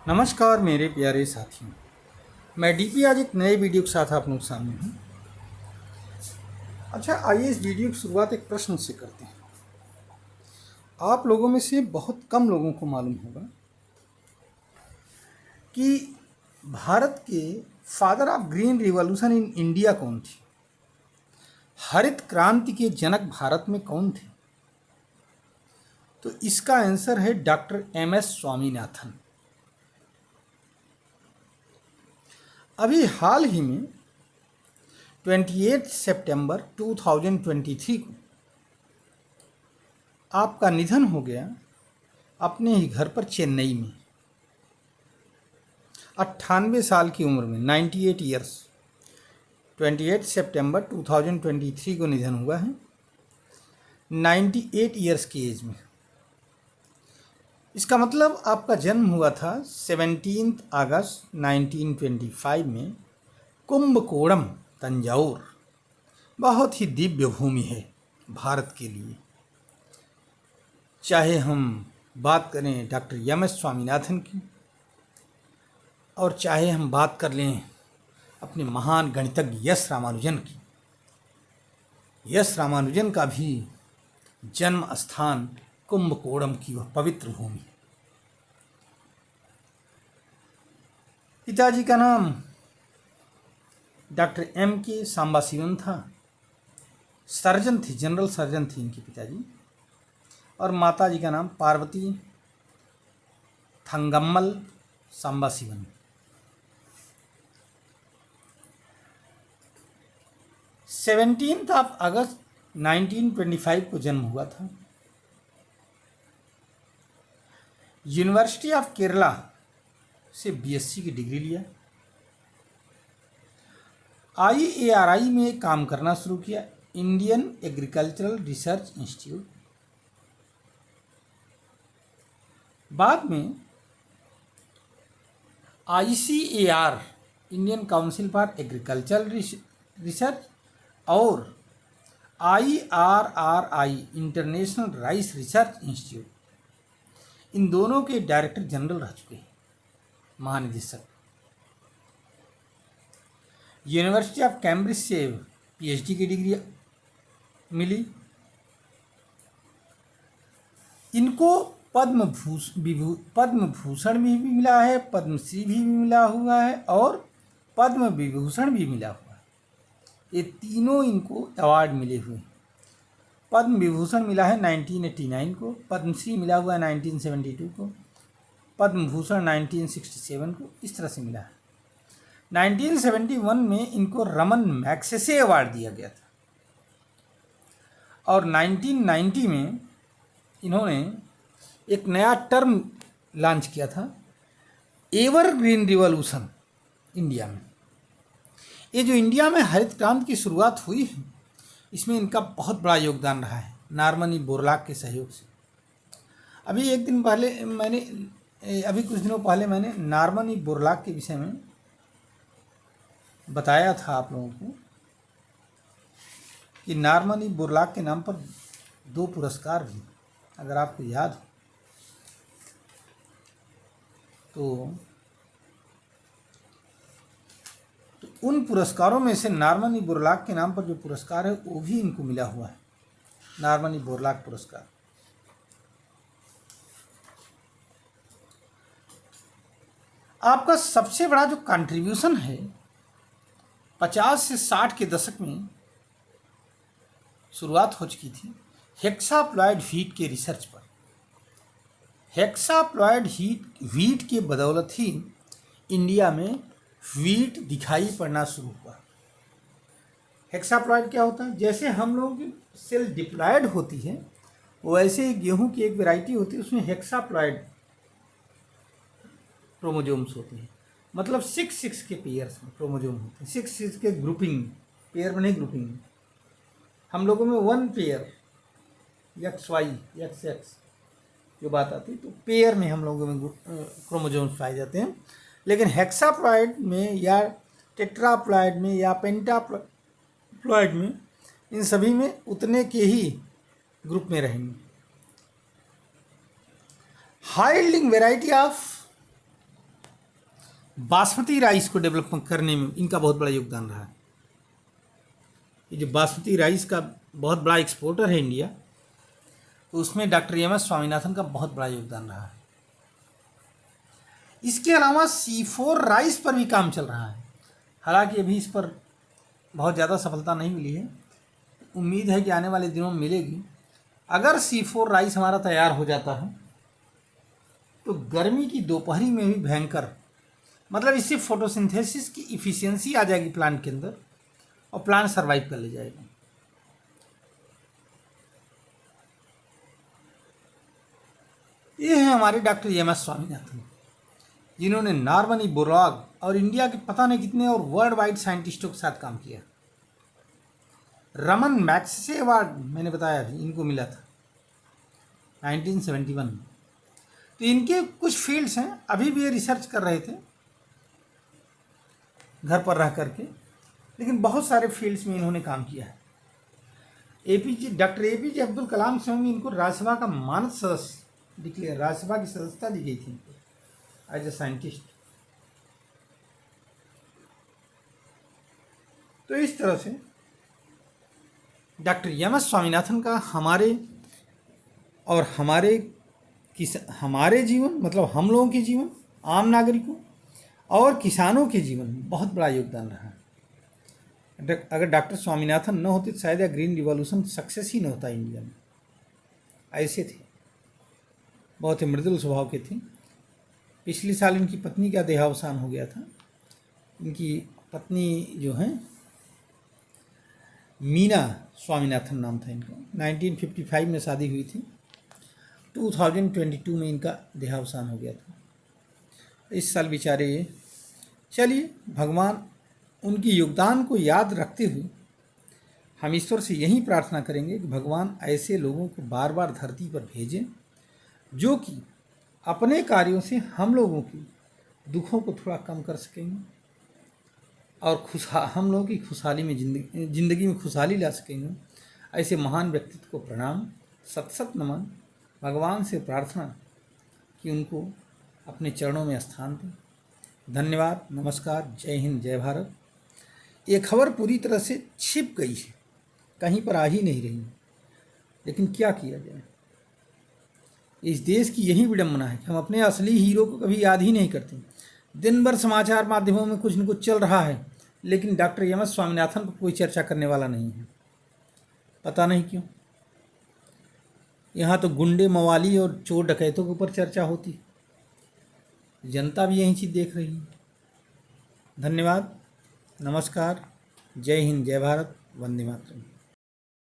नमस्कार मेरे प्यारे साथियों। मैं डीपी आज एक नए वीडियो के साथ आप लोगों के सामने हूँ। अच्छा, आइए इस वीडियो की शुरुआत एक प्रश्न से करते हैं। आप लोगों में से बहुत कम लोगों को मालूम होगा कि भारत के father of green revolution in India कौन थे। हरित क्रांति के जनक भारत में कौन थे? तो इसका आंसर है डॉक्टर एम.एस. स्वामीनाथन। अभी हाल ही में 28 सितंबर 2023 को आपका निधन हो गया अपने ही घर पर चेन्नई में। 98 साल की उम्र में, 98 ईयर्स। 28 सितंबर 2023 को निधन हुआ है, 98 ईयर्स की एज में। इसका मतलब आपका जन्म हुआ था 17 अगस्त 1925 में कुंभकोणम, तंजावुर। बहुत ही दिव्य भूमि है भारत के लिए। चाहे हम बात करें डॉक्टर एम.एस. स्वामीनाथन की, और चाहे हम बात कर लें अपने महान गणितज्ञ यस रामानुजन की। यस रामानुजन का भी जन्म स्थान कुंभकोणम की वह पवित्र भूमि। पिताजी का नाम डॉक्टर M.K. सांबाशिवन था। सर्जन थे, जनरल सर्जन थे इनके पिताजी। और माताजी का नाम पार्वती थंगम्मल सांबाशिवन। 17 अगस्त 1925 को जन्म हुआ था। यूनिवर्सिटी ऑफ केरला से BSc की डिग्री लिया। IARI में काम करना शुरू किया, इंडियन एग्रीकल्चरल रिसर्च इंस्टीट्यूट। बाद में ICAR, Indian council for agricultural research, और IRRI, international rice research institute, इन दोनों के डायरेक्टर जनरल रह चुके हैं, महानिदेशक। यूनिवर्सिटी ऑफ कैम्ब्रिज से PhD की डिग्री मिली। इनको पद्म भूषण भी मिला है, पद्मश्री भी मिला हुआ है, और पद्म विभूषण भी मिला हुआ है। ये तीनों इनको अवार्ड मिले हुए हैं। पद्म विभूषण मिला है 1989 को, पद्मश्री मिला हुआ है 1972 को, पद्म भूषण 1967 को, इस तरह से मिला है। 1971 में इनको रमन मैग्सेसे अवार्ड दिया गया था, और 1990 में इन्होंने एक नया टर्म लॉन्च किया था, एवरग्रीन रिवॉल्यूशन इंडिया में। ये जो इंडिया में हरित क्रांति की शुरुआत हुई है, इसमें इनका बहुत बड़ा योगदान रहा है, नॉर्मन ई बोरलॉग के सहयोग से। अभी कुछ दिनों पहले मैंने नॉर्मन ई बोरलॉग के विषय में बताया था आप लोगों को कि नॉर्मन ई बोरलॉग के नाम पर 2 पुरस्कार भी, अगर आपको याद हो तो उन पुरस्कारों में से नॉर्मन ई बोरलॉग के नाम पर जो पुरस्कार है वो भी इनको मिला हुआ है, नॉर्मन ई बोरलॉग पुरस्कार। आपका सबसे बड़ा जो कंट्रीब्यूशन है 50 से 60 के दशक में शुरुआत हो चुकी थी हेक्साप्लॉयड व्हीट के रिसर्च पर। हेक्साप्लॉयड व्हीट के बदौलत ही इंडिया में व्हीट दिखाई पड़ना शुरू हुआ। हेक्साप्लॉयड क्या होता है? जैसे हम लोगों की सेल डिप्लॉयड होती है, वैसे ही गेहूं की एक वैरायटी होती है, उसमें हेक्साप्लॉयड क्रोमोजोम्स होते हैं। मतलब 6 के पेयर्स में क्रोमोजोम होते हैं, 6 के ग्रुपिंग, पेयर में नहीं, ग्रुपिंग में। हम लोगों में 1 पेयर XY XX जो बात आती है, तो पेयर में हम लोगों में क्रोमोजोम्स पाए जाते हैं। लेकिन हेक्साप्लॉयड में या टेट्राप्लॉयड में या पेंटाप्लॉयड में, इन सभी में उतने के ही ग्रुप में रहेंगे। High yielding variety of basmati rice को डेवलप करने में इनका बहुत बड़ा योगदान रहा है। ये जो बासमती राइस का बहुत बड़ा एक्सपोर्टर है इंडिया, तो उसमें डॉक्टर एम एस स्वामीनाथन का बहुत बड़ा योगदान रहा है। इसके अलावा C4 राइस पर भी काम चल रहा है, हालांकि अभी इस पर बहुत ज़्यादा सफलता नहीं मिली है, उम्मीद है कि आने वाले दिनों में मिलेगी। अगर C4 राइस हमारा तैयार हो जाता है तो गर्मी की दोपहरी में भी भयंकर, मतलब इससे फोटोसिंथेसिस की इफ़िशियंसी आ जाएगी प्लांट के अंदर और प्लांट सर्वाइव कर ले जाएगा। ये हैं हमारे डॉक्टर एम एस स्वामीनाथन, जिन्होंने नॉर्मनी बोरलॉग और इंडिया के पता नहीं कितने और वर्ल्ड वाइड साइंटिस्टों के साथ काम किया। रमन मैग्सेसे अवार्ड मैंने बताया अभी इनको मिला था 1971। तो इनके कुछ फील्ड्स हैं, अभी भी ये रिसर्च कर रहे थे घर पर रह करके, लेकिन बहुत सारे फील्ड्स में इन्होंने काम किया है। डॉक्टर APJ अब्दुल कलाम से भी इनको राज्यसभा का मानद सदस्य डिक्लेयर, राज्यसभा की सदस्यता दी गई थी इनको एज ए साइंटिस्ट। तो इस तरह से डॉक्टर एम एस स्वामीनाथन का हमारे और हमारे जीवन, मतलब हम लोगों के जीवन, आम नागरिकों और किसानों के जीवन में बहुत बड़ा योगदान रहा है। अगर डॉक्टर स्वामीनाथन न होते तो शायद ग्रीन रिवॉल्यूशन सक्सेस ही न होता इंडिया में। ऐसे थे, बहुत ही मृदुल स्वभाव के थे। पिछले साल इनकी पत्नी का देहावसान हो गया था। इनकी पत्नी जो हैं मीना स्वामीनाथन नाम था इनका, 1955 में शादी हुई थी, 2022 में इनका देहावसान हो गया था। इस साल बेचारे ये, चलिए भगवान उनकी योगदान को याद रखते हुए हम ईश्वर से यही प्रार्थना करेंगे कि भगवान ऐसे लोगों को बार बार धरती पर भेजें जो कि अपने कार्यों से हम लोगों की दुखों को थोड़ा कम कर सकेंगे और हम लोगों की खुशहाली में जिंदगी में खुशहाली ला सकेंगे। ऐसे महान व्यक्तित्व को प्रणाम, सत सत नमन। भगवान से प्रार्थना कि उनको अपने चरणों में स्थान दें। धन्यवाद, नमस्कार, जय हिंद, जय भारत। ये खबर पूरी तरह से छिप गई है, कहीं पर आ ही नहीं रही, लेकिन क्या किया जाए। इस देश की यही विडंबना है कि हम अपने असली हीरो को कभी याद ही नहीं करते। दिन भर समाचार माध्यमों में कुछ न कुछ चल रहा है, लेकिन डॉक्टर एम एस स्वामीनाथन पर कोई चर्चा करने वाला नहीं है। पता नहीं क्यों। यहाँ तो गुंडे, मवाली और चोर डकैतों के ऊपर चर्चा होती, जनता भी यही चीज़ देख रही है। धन्यवाद, नमस्कार, जय हिंद, जय भारत, वंदे मातरम।